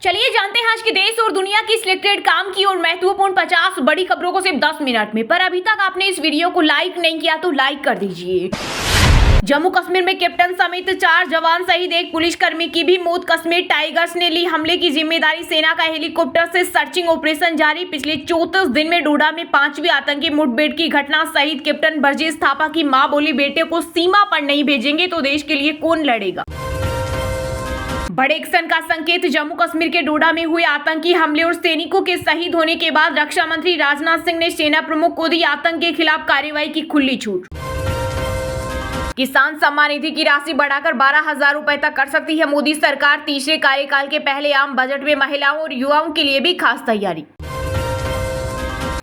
चलिए जानते हैं आज के देश और दुनिया की सिलेक्टेड काम की और महत्वपूर्ण 50 बड़ी खबरों को सिर्फ 10 मिनट में। पर अभी तक आपने इस वीडियो को लाइक नहीं किया तो लाइक कर दीजिए। जम्मू कश्मीर में कैप्टन समेत 4 जवान शहीद, एक पुलिसकर्मी की भी मौत। कश्मीर टाइगर्स ने ली हमले की जिम्मेदारी, सेना का हेलीकॉप्टर से सर्चिंग ऑपरेशन जारी। पिछले 34 दिन में डोडा में 5वीं आतंकी मुठभेड़ की घटना। शहीद कैप्टन ब्रजेश थापा की मां बोली, बेटे को सीमा पर नहीं भेजेंगे तो देश के लिए कौन लड़ेगा। बड़े एक्शन का संकेत, जम्मू कश्मीर के डोडा में हुए आतंकी हमले और सैनिकों के शहीद होने के बाद रक्षा मंत्री राजनाथ सिंह ने सेना प्रमुख को दी आतंक के खिलाफ कार्रवाई की खुली छूट। किसान सम्मान निधि की राशि बढ़ाकर 12,000 रुपए तक कर सकती है मोदी सरकार। तीसरे कार्यकाल के पहले आम बजट में महिलाओं और युवाओं के लिए भी खास तैयारी।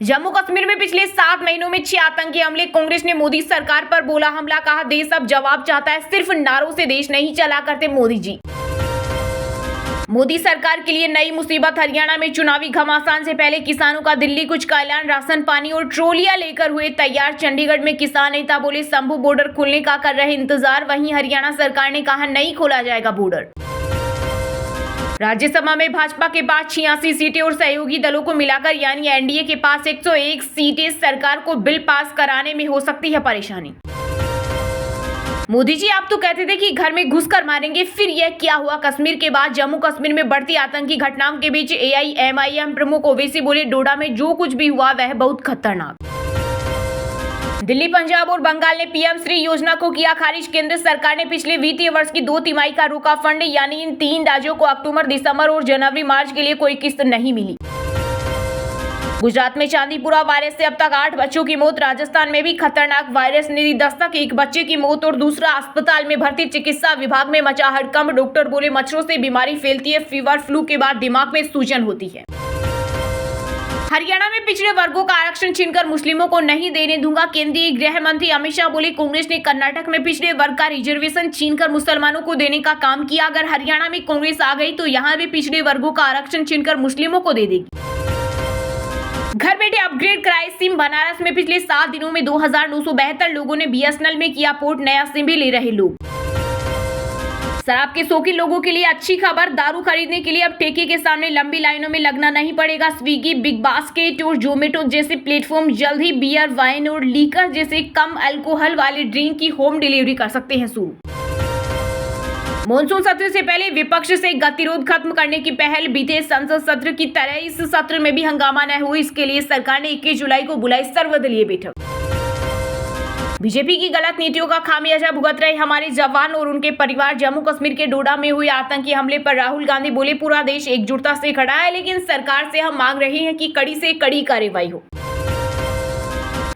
जम्मू कश्मीर में पिछले 7 महीनों में 6 आतंकी हमले। कांग्रेस ने मोदी सरकार पर बोला हमला, कहा देश अब जवाब चाहता है, सिर्फ नारों से देश नहीं चला करते मोदी जी। मोदी सरकार के लिए नई मुसीबत, हरियाणा में चुनावी घमासान से पहले किसानों का दिल्ली कुछ का ऐलान। राशन पानी और ट्रोलियां लेकर हुए तैयार। चंडीगढ़ में किसान नेता बोले शंभू बॉर्डर खोलने का कर रहे इंतजार। वहीं हरियाणा सरकार ने कहा नहीं खोला जाएगा बॉर्डर। राज्यसभा में भाजपा के पास 86 सीटें और सहयोगी दलों को मिलाकर यानी एनडीए के पास 101 सीटें। सरकार को बिल पास कराने में हो सकती है परेशानी। मोदी जी आप तो कहते थे कि घर में घुसकर मारेंगे, फिर यह क्या हुआ। कश्मीर के बाद जम्मू कश्मीर में बढ़ती आतंकी घटनाओं के बीच एआईएमआईएम प्रमुख ओवैसी बोले डोडा में जो कुछ भी हुआ वह बहुत खतरनाक। दिल्ली, पंजाब और बंगाल ने पीएम श्री योजना को किया खारिज। केंद्र सरकार ने पिछले वित्तीय वर्ष की 2 तिमाही का रोका फंड, यानी इन 3 राज्यों को अक्टूबर, दिसंबर और जनवरी मार्च के लिए कोई किस्त नहीं मिली। गुजरात में चांदीपुरा वायरस से अब तक 8 बच्चों की मौत। राजस्थान में भी खतरनाक वायरस ने दी दस्तक, 1 बच्चे की मौत और दूसरा अस्पताल में भर्ती। चिकित्सा विभाग में मचा हड़कंप, डॉक्टर बोले मच्छरों से बीमारी फैलती है, फीवर फ्लू के बाद दिमाग में सूजन होती है। हरियाणा में पिछड़े वर्गों का आरक्षण छीनकर मुस्लिमों को नहीं देने दूंगा। केंद्रीय गृह मंत्री अमित शाह बोले कांग्रेस ने कर्नाटक में पिछड़े वर्ग का रिजर्वेशन छीनकर मुसलमानों को देने का काम किया। अगर हरियाणा में कांग्रेस आ गई तो यहाँ भी पिछड़े वर्गों का आरक्षण छीनकर मुस्लिमों को दे देगी। घर बैठे अपग्रेड कराए सिम। बनारस में पिछले 7 दिनों में 2,972 लोगों ने बीएसएनएल में किया पोर्ट, नया सिम भी ले रहे लोग। शराब के शौकीन लोगों के लिए अच्छी खबर, दारू खरीदने के लिए अब ठेके के सामने लंबी लाइनों में लगना नहीं पड़ेगा। स्विगी, बिग बास्केट और जोमेटो जैसे प्लेटफॉर्म जल्द ही बियर, वाइन और लीकर जैसे कम अल्कोहल वाले ड्रिंक की होम डिलीवरी कर सकते हैं शुरू। मॉनसून सत्र से पहले विपक्ष से गतिरोध खत्म करने की पहल। बीते संसद सत्र की तरह इस सत्र में भी हंगामा न हो, इसके लिए सरकार ने 21 जुलाई को बुलाई सर्वदलीय बैठक। बीजेपी की गलत नीतियों का खामियाजा भुगत रहे हमारे जवान और उनके परिवार। जम्मू कश्मीर के डोडा में हुए आतंकी हमले पर राहुल गांधी बोले पूरा देश एकजुटता से खड़ा है, लेकिन सरकार से हम मांग रहे हैं कि कड़ी से कड़ी कार्रवाई हो।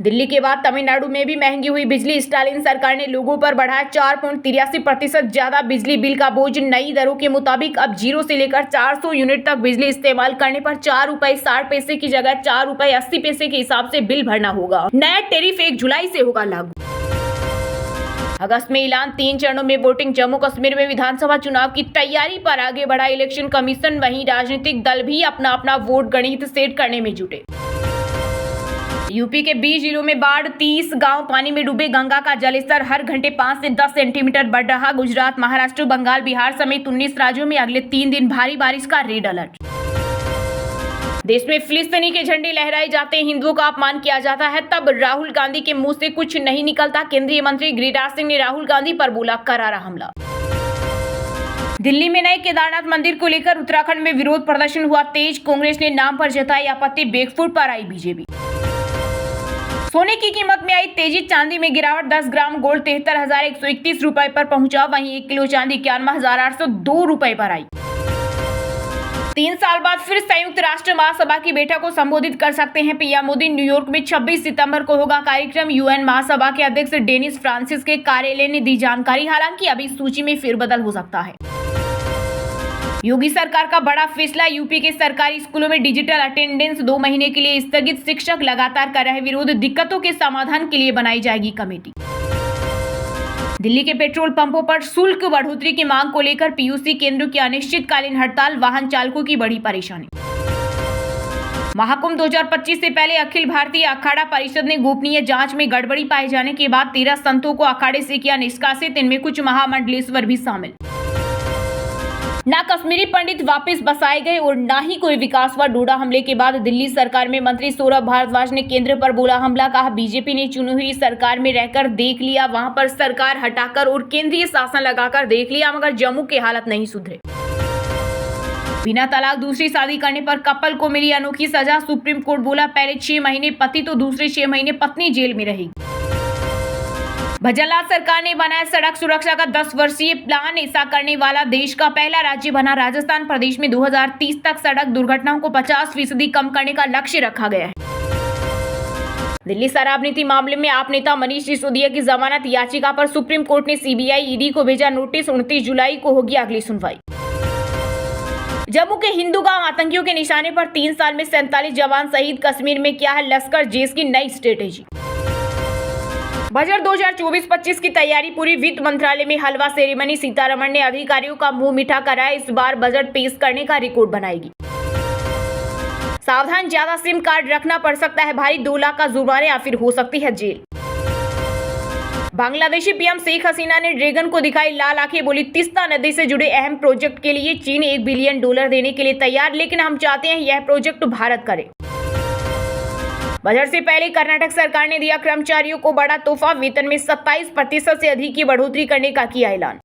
दिल्ली के बाद तमिलनाडु में भी महंगी हुई बिजली। स्टालिन सरकार ने लोगों पर बढ़ाया 4.83% ज्यादा बिजली बिल का बोझ। नई दरों के मुताबिक अब 0 से लेकर 400 यूनिट तक बिजली इस्तेमाल करने पर 4 रुपए 60 पैसे की जगह 4 रुपए 80 पैसे के हिसाब से बिल भरना होगा। नया टैरिफ 1 जुलाई से होगा लागू। अगस्त में ऐलान, 3 चरणों में वोटिंग। जम्मू कश्मीर में विधानसभा चुनाव की तैयारी पर आगे बढ़ा इलेक्शन कमीशन। वहीं राजनीतिक दल भी अपना अपना वोट गणित सेट करने में जुटे। यूपी के 20 जिलों में बाढ़, 30 गांव पानी में डूबे। गंगा का जलस्तर हर घंटे 5 से 10 सेंटीमीटर बढ़ रहा। गुजरात, महाराष्ट्र, बंगाल, बिहार समेत 19 राज्यों में अगले 3 दिन भारी बारिश का रेड अलर्ट। देश में फिलिस्तीनी के झंडे लहराए जाते, हिंदुओं का अपमान किया जाता है, तब राहुल गांधी के मुंह से कुछ नहीं निकलता। केंद्रीय मंत्री गिरिराज सिंह ने राहुल गांधी पर बोला करारा हमला। दिल्ली में नए केदारनाथ मंदिर को लेकर उत्तराखंड में विरोध प्रदर्शन हुआ तेज। कांग्रेस ने नाम पर जताई आपत्ति, बैकफुट पर आई बीजेपी। सोने की कीमत में आई तेजी, चांदी में गिरावट। 10 ग्राम गोल्ड 73,131 रुपए पर पहुंचा। वहीं 1 किलो चांदी 91,802 रुपए पर आई। 3 साल बाद फिर संयुक्त राष्ट्र महासभा की बैठक को संबोधित कर सकते हैं पीएम मोदी। न्यूयॉर्क में 26 सितंबर को होगा कार्यक्रम। यूएन महासभा के अध्यक्ष डेनिस फ्रांसिस के कार्यालय ने दी जानकारी, हालांकि अभी सूची में फेरबदल हो सकता है। योगी सरकार का बड़ा फैसला, यूपी के सरकारी स्कूलों में डिजिटल अटेंडेंस 2 महीने के लिए स्थगित। शिक्षक लगातार कर रहे विरोध, दिक्कतों के समाधान के लिए बनाई जाएगी कमेटी। दिल्ली के पेट्रोल पंपों पर शुल्क बढ़ोतरी की मांग को लेकर पीयूसी केंद्रों की अनिश्चितकालीन हड़ताल, वाहन चालकों की बड़ी परेशानी। महाकुंभ 2025 से पहले अखिल भारतीय अखाड़ा परिषद ने गोपनीय जांच में गड़बड़ी पाए जाने के बाद 13 संतों को अखाड़े से किया निष्कासित, इनमें कुछ महामंडलेश्वर भी शामिल। ना कश्मीरी पंडित वापस बसाए गए और ना ही कोई विकास हुआ। डोडा हमले के बाद दिल्ली सरकार में मंत्री सौरभ भारद्वाज ने केंद्र पर बोला हमला। कहा बीजेपी ने चुनी हुई सरकार में रहकर देख लिया, वहां पर सरकार हटाकर और केंद्रीय शासन लगाकर देख लिया, मगर जम्मू के हालत नहीं सुधरे। बिना तलाक दूसरी शादी करने पर कपल को मिली अनोखी सजा। सुप्रीम कोर्ट बोला पहले 6 महीने पति तो दूसरे 6 महीने पत्नी जेल में रहेगी। भजनलाल सरकार ने बनाया सड़क सुरक्षा का 10 वर्षीय प्लान। ऐसा करने वाला देश का पहला राज्य बना राजस्थान। प्रदेश में 2030 तक सड़क दुर्घटनाओं को 50% कम करने का लक्ष्य रखा गया है। दिल्ली शराब नीति मामले में आप नेता मनीष सिसोदिया की जमानत याचिका पर सुप्रीम कोर्ट ने सीबीआई ईडी को भेजा नोटिस। 29 जुलाई को होगी अगली सुनवाई। जम्मू के हिंदू गांव आतंकियों के निशाने पर 3 साल में 47 जवान शहीद। कश्मीर में क्या है लश्कर जेश की नई स्ट्रेटेजी। बजट 2024-25 की तैयारी पूरी। वित्त मंत्रालय में हलवा सेरेमनी। सीतारमण ने अधिकारियों का मुंह मीठा कराया। इस बार बजट पेश करने का रिकॉर्ड बनाएगी। सावधान, ज्यादा सिम कार्ड रखना पड़ सकता है भारी। 2 लाख का जुर्माना या फिर हो सकती है जेल। बांग्लादेशी पीएम शेख हसीना ने ड्रैगन को दिखाई लाल आंखें। बोली तीस्ता नदी से जुड़े अहम प्रोजेक्ट के लिए चीन $1 बिलियन देने के लिए तैयार, लेकिन हम चाहते हैं यह प्रोजेक्ट भारत करे। बजट से पहले कर्नाटक सरकार ने दिया कर्मचारियों को बड़ा तोहफा। वेतन में 27% से अधिक की बढ़ोतरी करने का किया ऐलान।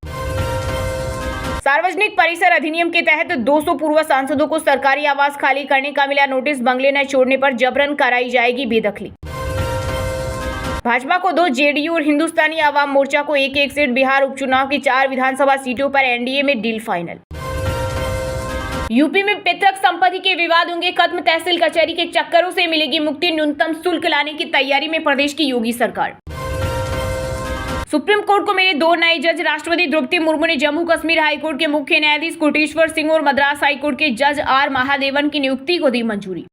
सार्वजनिक परिसर अधिनियम के तहत 200 पूर्व सांसदों को सरकारी आवास खाली करने का मिला नोटिस। बंगले न छोड़ने पर जबरन कराई जाएगी बेदखली। भाजपा को 2, जेडीयू और हिंदुस्तानी आवाम मोर्चा को 1-1 सीट। बिहार उपचुनाव की 4 विधानसभा सीटों पर एनडीए में डील फाइनल। यूपी में पैतृक संपत्ति के विवाद होंगे खत्म। तहसील कचहरी के चक्करों से मिलेगी मुक्ति। न्यूनतम शुल्क लाने की तैयारी में प्रदेश की योगी सरकार। सुप्रीम कोर्ट को मिले 2 नए जज। राष्ट्रपति द्रौपदी मुर्मू ने जम्मू कश्मीर हाईकोर्ट के मुख्य न्यायाधीश कोटेश्वर सिंह और मद्रास हाईकोर्ट के जज आर महादेवन की नियुक्ति को दी मंजूरी।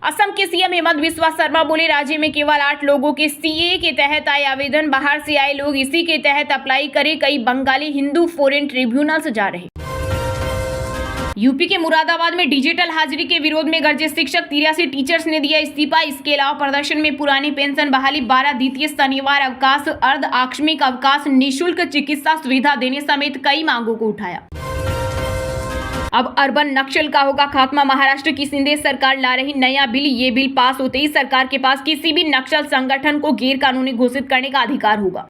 असम के सीएम हेमंत बिस्वा शर्मा बोले राज्य में केवल 8 लोगों के सीए के तहत आए आवेदन। बाहर से आए लोग इसी के तहत अप्लाई करें। कई बंगाली हिंदू फॉरेन ट्रिब्यूनल से जा रहे। यूपी के मुरादाबाद में डिजिटल हाजिरी के विरोध में गरजे शिक्षक। 83 टीचर्स ने दिया इस्तीफा। इसके अलावा प्रदर्शन में पुरानी पेंशन बहाली, 12 द्वितीय शनिवार अवकाश, अर्ध आकस्मिक अवकाश, निःशुल्क चिकित्सा सुविधा देने समेत कई मांगों को उठाया। अब अर्बन नक्सल का होगा खात्मा। महाराष्ट्र की शिंदे सरकार ला रही नया बिल। ये बिल पास होते ही सरकार के पास किसी भी नक्सल संगठन को गैर कानूनी घोषित करने का अधिकार होगा।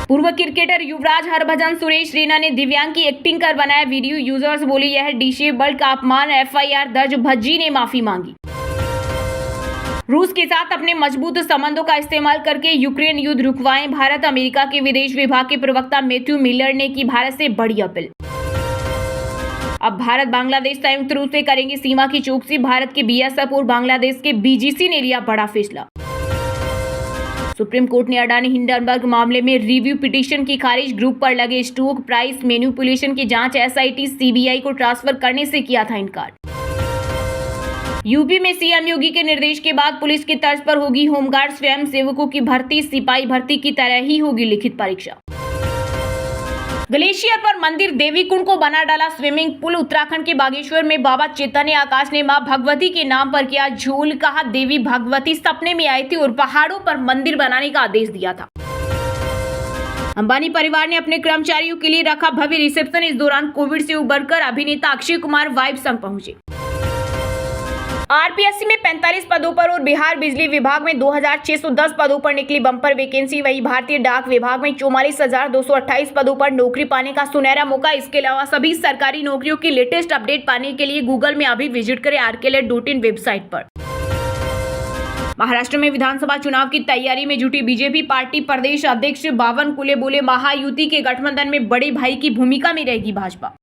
पूर्व क्रिकेटर युवराज, हरभजन, सुरेश रैना ने दिव्यांग की एक्टिंग कर बनाया वीडियो। यूजर्स बोली यह डिसेबल्ड का अपमान। एफआईआर दर्ज, भज्जी ने माफी मांगी। रूस के साथ अपने मजबूत संबंधों का इस्तेमाल करके यूक्रेन युद्ध रुकवाएं भारत। अमेरिका के विदेश विभाग के प्रवक्ता मैथ्यू मिलर ने की भारत से बड़ी अपील। अब भारत बांग्लादेश संयुक्त रूप से करेंगे सीमा की चौकसी। भारत के बीएसएफ और बांग्लादेश के बीजीसी ने लिया बड़ा फैसला। सुप्रीम कोर्ट ने अडानी हिंडनबर्ग मामले में रिव्यू पिटीशन की खारिज। ग्रुप पर लगे स्टॉक प्राइस मैनिपुलेशन की जांच एसआईटी सीबीआई को ट्रांसफर करने से किया था इनकार। यूपी में सीएम योगी के निर्देश के बाद पुलिस की तर्ज पर होगी होमगार्ड स्वयं सेवकों की भर्ती। सिपाही भर्ती की तरह ही होगी लिखित परीक्षा। ग्लेशियर पर मंदिर, देवी कुंड को बना डाला स्विमिंग पूल। उत्तराखंड के बागेश्वर में बाबा चैतन्य आकाश ने मां भगवती के नाम पर किया झूल। कहा देवी भगवती सपने में आई थी और पहाड़ों पर मंदिर बनाने का आदेश दिया था। अंबानी परिवार ने अपने कर्मचारियों के लिए रखा भव्य रिसेप्शन। इस दौरान कोविड से उबरकर अभिनेता अक्षय कुमार वाइफ संग पहुंचे। आरपीएससी में 45 पदों पर और बिहार बिजली विभाग में 2610 पदों पर निकली बम्पर वैकेंसी। वही भारतीय डाक विभाग में 44,228 पदों पर नौकरी पाने का सुनहरा मौका। इसके अलावा सभी सरकारी नौकरियों की लेटेस्ट अपडेट पाने के लिए गूगल में अभी विजिट करें rklet.in वेबसाइट पर। महाराष्ट्र में विधानसभा चुनाव की तैयारी में जुटी बीजेपी पार्टी प्रदेश अध्यक्ष बावनकुले बोले महायुति के गठबंधन में बड़े भाई की भूमिका में रहेगी भाजपा।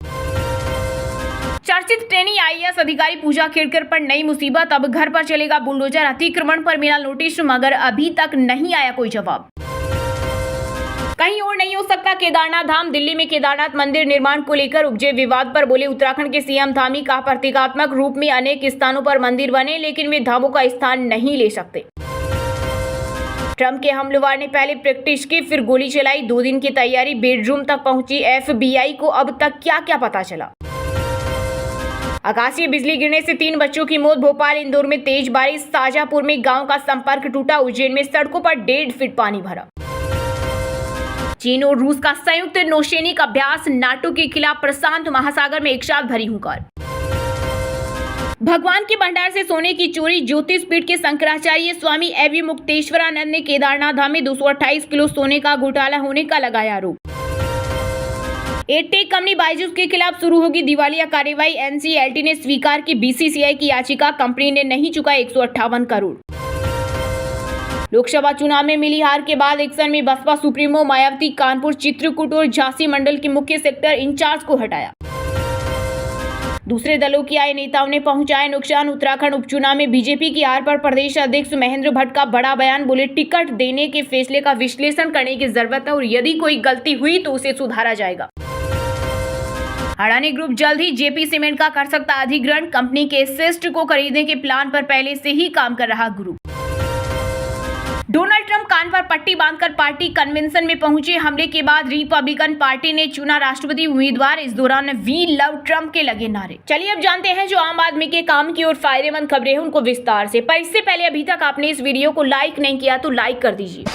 चर्चित ट्रेनी आईएएस अधिकारी पूजा खेड़कर पर नई मुसीबत। अब घर पर चलेगा बुलडोजर। अतिक्रमण पर मिला नोटिस मगर अभी तक नहीं आया कोई जवाब। कहीं और नहीं हो सकता केदारनाथ धाम। दिल्ली में केदारनाथ मंदिर निर्माण को लेकर उपजे विवाद पर बोले उत्तराखंड के सीएम धामी। कहा प्रतीकात्मक रूप में अनेक स्थानों पर मंदिर बने लेकिन वे धामों का स्थान नहीं ले सकते। ट्रंप के हमलावर ने पहले प्रैक्टिस की फिर गोली चलाई। 2 दिन की तैयारी, बेडरूम तक पहुंची एफबीआई को। अब तक क्या क्या पता चला। आकाशीय बिजली गिरने से 3 बच्चों की मौत। भोपाल इंदौर में तेज बारिश। शाजापुर में गांव का संपर्क टूटा। उज्जैन में सड़कों पर 1.5 फीट पानी भरा। चीन और रूस का संयुक्त नौसैनिक अभ्यास, नाटो के खिलाफ प्रशांत महासागर में एक साथ भरी हुंकार। भगवान के भंडार से सोने की चोरी, ज्योतिष पीठ के शंकराचार्य स्वामी एवी मुक्तेश्वरानंद ने केदारनाथ धाम में 228 किलो सोने का घोटाला होने का लगाया आरोप। एडटेक कंपनी बायजूस के खिलाफ शुरू होगी दिवालिया कार्रवाई, एनसीएलटी ने स्वीकार की बीसीसीआई की याचिका, कंपनी ने नहीं चुका 158 करोड़। लोकसभा चुनाव में मिली हार के बाद एक्शन में बसपा सुप्रीमो मायावती, कानपुर, चित्रकूट और झांसी मंडल के मुख्य सेक्टर इंचार्ज को हटाया। दूसरे दलों की आए नेताओं ने पहुंचाया नुकसान, उत्तराखंड उपचुनाव में बीजेपी की हार पर प्रदेश अध्यक्ष महेंद्र भट्ट का बड़ा बयान, बोले टिकट देने के फैसले का विश्लेषण करने की जरूरत है और यदि कोई गलती हुई तो उसे सुधारा जाएगा। अडानी ग्रुप जल्द ही जेपी सीमेंट का कर सकता अधिग्रहण, कंपनी के एसेट को खरीदने के प्लान पर पहले से ही काम कर रहा ग्रुप। डोनाल्ड ट्रंप कान पर पट्टी बांधकर पार्टी कन्वेंशन में पहुंचे, हमले के बाद रिपब्लिकन पार्टी ने चुना राष्ट्रपति उम्मीदवार, इस दौरान वी लव ट्रंप के लगे नारे। चलिए अब जानते हैं जो आम आदमी के काम की और फायदेमंद खबरें हैं उनको विस्तार से। पर इससे पहले अभी तक आपने इस वीडियो को लाइक नहीं किया तो लाइक कर दीजिए।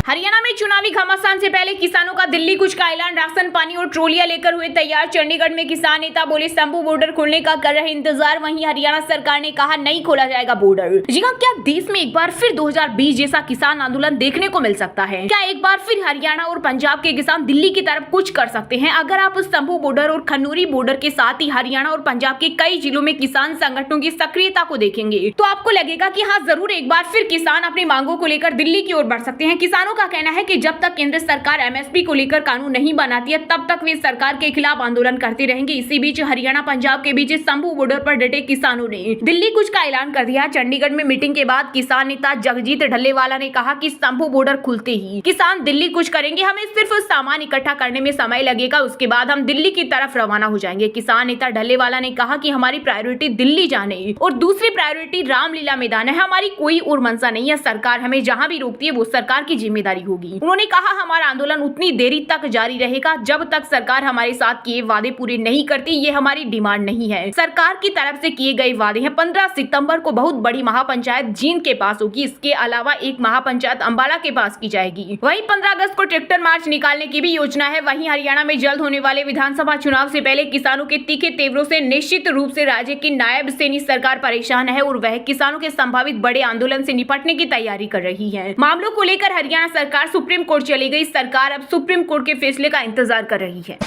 हरियाणा में चुनावी घमासान से पहले किसानों का दिल्ली कूच का ऐलान, राशन पानी और ट्रोलियां लेकर हुए तैयार। चंडीगढ़ में किसान नेता बोले शंभू बॉर्डर खोलने का कर रहे इंतजार, वहीं हरियाणा सरकार ने कहा नहीं खोला जाएगा बॉर्डर। जी हां, क्या देश में एक बार फिर 2020 जैसा किसान आंदोलन देखने को मिल सकता है? क्या एक बार फिर हरियाणा और पंजाब के किसान दिल्ली की तरफ कुछ कर सकते हैं? अगर आप शंभू बॉर्डर और खनौरी बॉर्डर के साथ ही हरियाणा और पंजाब के कई जिलों में किसान संगठनों की सक्रियता को देखेंगे तो आपको लगेगा कि हाँ, जरूर एक बार फिर किसान अपनी मांगों को लेकर दिल्ली की ओर बढ़ सकते हैं। किसानों का कहना है कि जब तक केंद्र सरकार एमएसपी को लेकर कानून नहीं बनाती है तब तक वे सरकार के खिलाफ आंदोलन करते रहेंगे। इसी बीच हरियाणा पंजाब के बीच शंभू बॉर्डर पर डटे किसानों ने दिल्ली कूच का ऐलान कर दिया। चंडीगढ़ में मीटिंग के बाद किसान नेता जगजीत ढल्लेवाला ने कहा कि शंभू बॉर्डर खुलते ही किसान दिल्ली कूच करेंगे, हमें सिर्फ सामान इकट्ठा करने में समय लगेगा, उसके बाद हम दिल्ली की तरफ रवाना हो जाएंगे। किसान नेता ढल्लेवाला ने कहा कि हमारी प्रायोरिटी दिल्ली जाने और दूसरी प्रायोरिटी रामलीला मैदान है, हमारी कोई और मंशा नहीं है। सरकार हमें जहाँ भी रोकती है वो सरकार की जिम्मेदारी होगी। उन्होंने कहा हमारा आंदोलन उतनी देरी तक जारी रहेगा जब तक सरकार हमारे साथ किए वादे पूरे नहीं करती, ये हमारी डिमांड नहीं है। सरकार की तरफ से किए गए वादे हैं। 15 सितंबर को बहुत बड़ी महापंचायत जींद के पास होगी, इसके अलावा एक महापंचायत अंबाला के पास की जाएगी। वहीं 15 अगस्त को ट्रैक्टर मार्च निकालने की भी योजना है। वहीं हरियाणा में जल्द होने वाले विधानसभा चुनाव से पहले किसानों के तीखे तेवरों से निश्चित रूप से राज्य की नायब सैनी सरकार परेशान है और वह किसानों के संभावित बड़े आंदोलन से निपटने की तैयारी कर रही है। मामलों को लेकर हरियाणा सरकार सुप्रीम कोर्ट चली गई। सरकार अब सुप्रीम कोर्ट के फैसले का इंतजार कर रही है।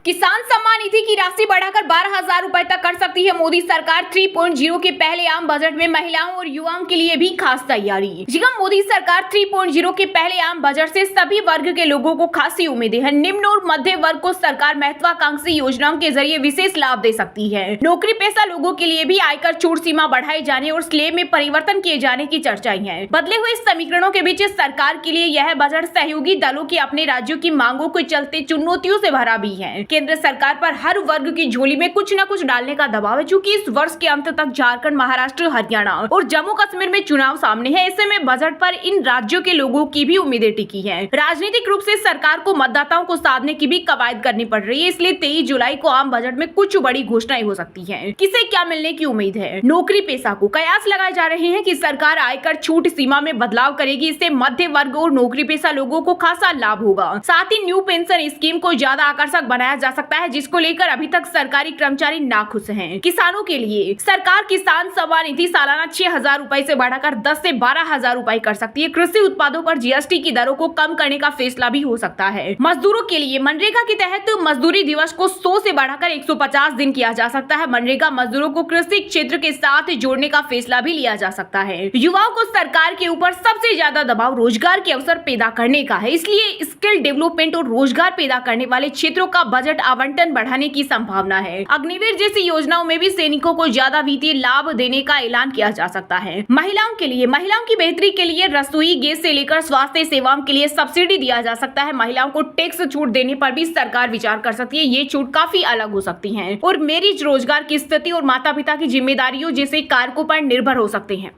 किसान सम्मान निधि की राशि बढ़ाकर 12,000 रुपए तक कर सकती है मोदी सरकार। 3.0 के पहले आम बजट में महिलाओं और युवाओं के लिए भी खास तैयारी। जी हां, मोदी सरकार 3.0 के पहले आम बजट से सभी वर्ग के लोगों को खासी उम्मीदें हैं। निम्न और मध्य वर्ग को सरकार महत्वाकांक्षी योजनाओं के जरिए विशेष लाभ दे सकती है। नौकरी पेशा लोगों के लिए भी आयकर छूट सीमा बढ़ाए जाने और स्लैब में परिवर्तन किए जाने की चर्चाएं हैं। बदले हुए समीकरणों के बीच सरकार के लिए यह बजट सहयोगी दलों की अपने राज्यों की मांगों के चलते चुनौतियों से भरा भी है। केंद्र सरकार पर हर वर्ग की झोली में कुछ न कुछ डालने का दबाव है। चूंकि इस वर्ष के अंत तक झारखंड, महाराष्ट्र, हरियाणा और जम्मू कश्मीर में चुनाव सामने है, ऐसे में बजट पर इन राज्यों के लोगों की भी उम्मीदें टिकी हैं। राजनीतिक रूप से सरकार को मतदाताओं को साधने की भी कवायद करनी पड़ रही है, इसलिए 23 जुलाई को आम बजट में कुछ बड़ी घोषणाएं हो सकती है। किसे क्या मिलने की उम्मीद है? नौकरी पेशा को कयास लगाए जा रहे हैं कि सरकार आयकर छूट सीमा में बदलाव करेगी, इससे मध्य वर्ग और नौकरी पेशा लोगों को खासा लाभ होगा। साथ ही न्यू पेंशन स्कीम को ज्यादा आकर्षक बनाया जा सकता है, जिसको लेकर अभी तक सरकारी कर्मचारी नाखुश हैं। किसानों के लिए सरकार किसान सम्मान निधि सालाना 6,000 रुपए से बढ़ाकर 10 से 12,000 रुपए कर सकती है। कृषि उत्पादों पर जीएसटी की दरों को कम करने का फैसला भी हो सकता है। मजदूरों के लिए मनरेगा के तहत मजदूरी दिवस को 100 से बढ़ाकर 150 दिन किया जा सकता है। मनरेगा मजदूरों को कृषि क्षेत्र के साथ जोड़ने का फैसला भी लिया जा सकता है। युवाओं को सरकार के ऊपर सबसे ज्यादा दबाव रोजगार के अवसर पैदा करने का है, इसलिए स्किल डेवलपमेंट और रोजगार पैदा करने वाले क्षेत्रों का बजट आवंटन बढ़ाने की संभावना है। अग्निवीर जैसी योजनाओं में भी सैनिकों को ज्यादा वित्तीय लाभ देने का ऐलान किया जा सकता है। महिलाओं के लिए, महिलाओं की बेहतरी के लिए रसोई गैस से लेकर स्वास्थ्य सेवाओं के लिए सब्सिडी दिया जा सकता है। महिलाओं को टैक्स छूट देने पर भी सरकार विचार कर सकती है। ये छूट काफी अलग हो सकती है और मैरिज, रोजगार की स्थिति और माता पिता की जिम्मेदारियों जैसे कारकों पर निर्भर हो सकते हैं।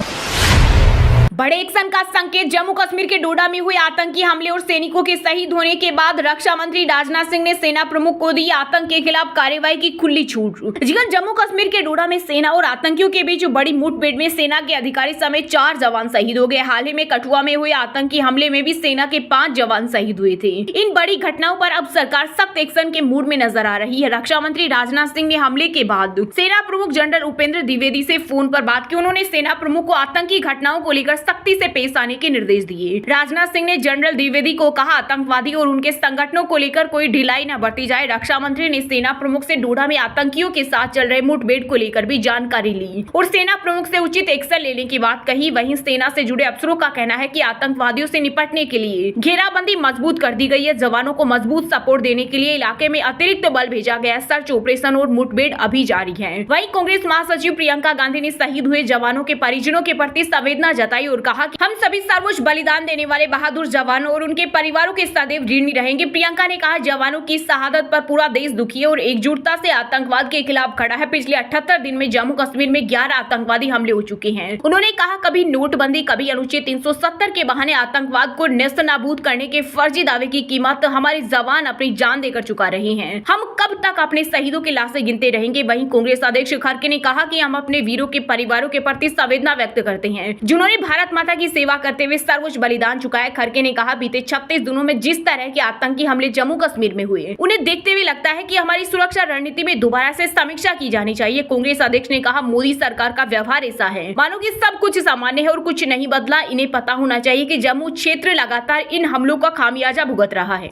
बड़े एक्शन का संकेत। जम्मू कश्मीर के डोडा में हुए आतंकी हमले और सैनिकों के शहीद होने के बाद रक्षा मंत्री राजनाथ सिंह ने सेना प्रमुख को दी आतंक के खिलाफ कार्रवाई की खुली छूट। जम्मू कश्मीर के डोडा में सेना और आतंकियों के बीच बड़ी मुठभेड़ में सेना के अधिकारी समेत 4 जवान शहीद हो गए। हाल ही में कठुआ में हुए आतंकी हमले में भी सेना के 5 जवान शहीद हुए थे। इन बड़ी घटनाओं पर अब सरकार सख्त एक्शन के मूड में नजर आ रही है। रक्षा मंत्री राजनाथ सिंह ने हमले के बाद सेना प्रमुख जनरल उपेंद्र द्विवेदी से फोन पर बात की। उन्होंने सेना प्रमुख को आतंकी घटनाओं को लेकर सख्ती से पेश आने के निर्देश दिए। राजनाथ सिंह ने जनरल द्विवेदी को कहा, आतंकवादी और उनके संगठनों को लेकर कोई ढिलाई न बरती जाए। रक्षा मंत्री ने सेना प्रमुख से डोडा में आतंकियों के साथ चल रहे मुठभेड़ को लेकर भी जानकारी ली और सेना प्रमुख से उचित एक्शन लेने की बात कही। वहीं सेना से जुड़े अफसरों का कहना है कि आतंकवादियों से निपटने के लिए घेराबंदी मजबूत कर दी गई है। जवानों को मजबूत सपोर्ट देने के लिए इलाके में अतिरिक्त बल भेजा गया है। सर्च ऑपरेशन और मुठभेड़ अभी जारी है। वहीं कांग्रेस महासचिव प्रियंका गांधी ने शहीद हुए जवानों के परिजनों के प्रति संवेदना जताई और कहा कि हम सभी सर्वोच्च बलिदान देने वाले बहादुर जवानों और उनके परिवारों के सदैव ऋणी रहेंगे। प्रियंका ने कहा, जवानों की शहादत पर पूरा देश दुखी है और एकजुटता से आतंकवाद के खिलाफ खड़ा है। पिछले 78 दिन में जम्मू कश्मीर में 11 आतंकवादी हमले हो चुके हैं। उन्होंने कहा, कभी नोटबंदी, कभी अनुच्छेद 370 के बहाने आतंकवाद को नेस्तनाबूद करने के फर्जी दावे की कीमत हमारे जवान अपनी जान देकर चुका रहे हैं। हम कब तक अपने शहीदों की लाशें गिनते रहेंगे। वहीं कांग्रेस अध्यक्ष खड़गे ने कहा कि हम अपने वीरों के परिवारों के प्रति संवेदना व्यक्त करते हैं, जिन्होंने भारत माता की सेवा करते हुए सर्वोच्च बलिदान चुकाया। खड़गे ने कहा, बीते 36 दिनों में जिस तरह के आतंकी हमले जम्मू कश्मीर में हुए, उन्हें देखते हुए लगता है कि हमारी सुरक्षा रणनीति में दोबारा से समीक्षा की जानी चाहिए। कांग्रेस अध्यक्ष ने कहा, मोदी सरकार का व्यवहार ऐसा है मानो कि सब कुछ सामान्य है और कुछ नहीं बदला। इन्हें पता होना चाहिए कि जम्मू क्षेत्र लगातार इन हमलों का खामियाजा भुगत रहा है।